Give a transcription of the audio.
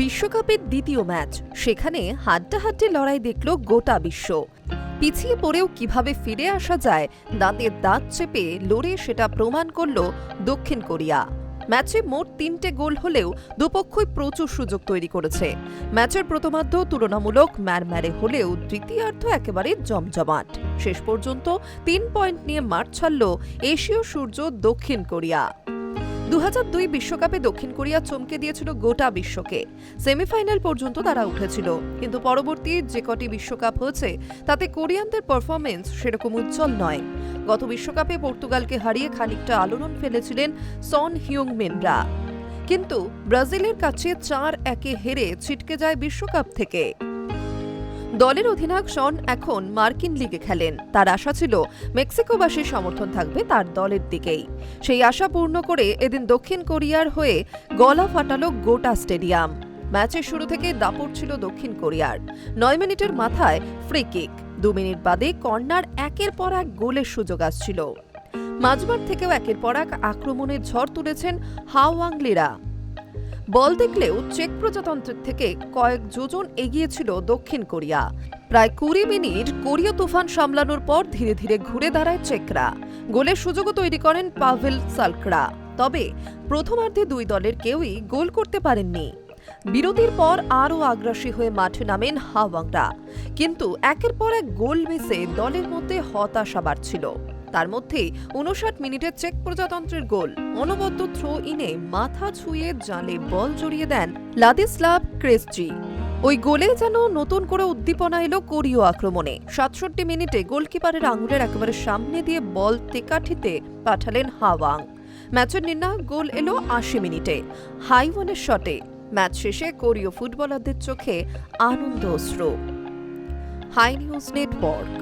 বিশ্বকাপের দ্বিতীয় ম্যাচ, সেখানে হাড্ডাহাড্ডি লড়াই দেখল গোটা বিশ্ব। পিছিয়ে পড়েও কিভাবে ফিরে আসা যায় দাঁতের দাঁত চেপে লড়ে সেটা প্রমাণ করল দক্ষিণ কোরিয়া। ম্যাচে মোট ৩টে গোল হলেও দুপক্ষই প্রচুর সুযোগ তৈরি করেছে। ম্যাচের প্রথমার্ধ তুলনামূলক ম্যারম্যারে হলেও দ্বিতীয়ার্ধ একেবারে জমজমাট। শেষ পর্যন্ত ৩ পয়েন্ট নিয়ে মাঠ ছাড়ল এশীয় সূর্য দক্ষিণ কোরিয়া। ২০০২ বিশ্বকাপে দক্ষিণ কোরিয়া চমকে দিয়েছিল গোটা বিশ্বকে। সেমিফাইনাল পর্যন্ত তারা উঠেছিল, কিন্তু পরবর্তী যে কটি বিশ্বকাপ হয়েছে তাতে কোরিয়ানদের পারফরমেন্স সেরকম উজ্জ্বল নয়। গত বিশ্বকাপে পর্তুগালকে হারিয়ে খানিকটা আলোড়ন ফেলেছিলেন সন হিউং-মিনরা, কিন্তু ব্রাজিলের কাছে ৪-১ হেরে ছিটকে যায় বিশ্বকাপ থেকে। দলের অধিনায়ক শন এখন মার্কিন লিগে খেলেন। তার আশা ছিল মেক্সিকোবাসীর সমর্থন থাকবে তার দলের দিকেই। সেই আশা পূর্ণ করে এদিন দক্ষিণ কোরিয়ার হয়ে গলা ফাটালো গোটা স্টেডিয়াম। ম্যাচের শুরু থেকে দাপট ছিল দক্ষিণ কোরিয়ার। ৯ মিনিটের মাথায় ফ্রি কিক, ২ মিনিট বাদে কর্নার, একের পর এক গোলের সুযোগ আসছিল। মাঝমাঠ থেকেও একের পর এক আক্রমণের ঝড় তুলেছেন হাওয়াংলিরা। বল দেখলেও চেক প্রজাতন্ত্রের থেকে কয়েক যোজন এগিয়ে ছিল দক্ষিণ কোরিয়া। প্রায় ২০ মিনিট কোরীয় তুফান সামলানোর পর ধীরে ধীরে ঘুরে দাঁড়ায় চেকরা। গোলের সুযোগও তৈরি করেন পাভেল সালকরা। তবে প্রথমার্ধে দুই দলের কেউই গোল করতে পারেননি। বিরতির পর আরও আগ্রাসী হয়ে মাঠে নামেন হাওয়াংরা, কিন্তু একের পর এক গোল মিসে দলের মধ্যে হতাশা বাড়ছিল। তার মধ্যেই ৫৯ মিনিটে চেক প্রজাতন্ত্রের গোল। অনবদ্য থ্রো ইনে মাথা ছুঁয়ে জালে বল জড়িয়ে দেন লাদিস্লাভ ক্রেসজি। ওই গোলে যেন নতুন করে উদ্দীপনা এলো কোরীয় আক্রমণে। ৬৭ মিনিটে গোলকিপারের আঙুলের একেবারে সামনে দিয়ে বল তেকাঠিতে পাঠালেন হাওয়াং। ম্যাচের নির্ণায়ক গোল এলো ৮০ মিনিটে হাইওয়ানের শটে। ম্যাচ শেষে কোরীয় ফুটবলারদের চোখে আনন্দ অশ্রু। Hi news network.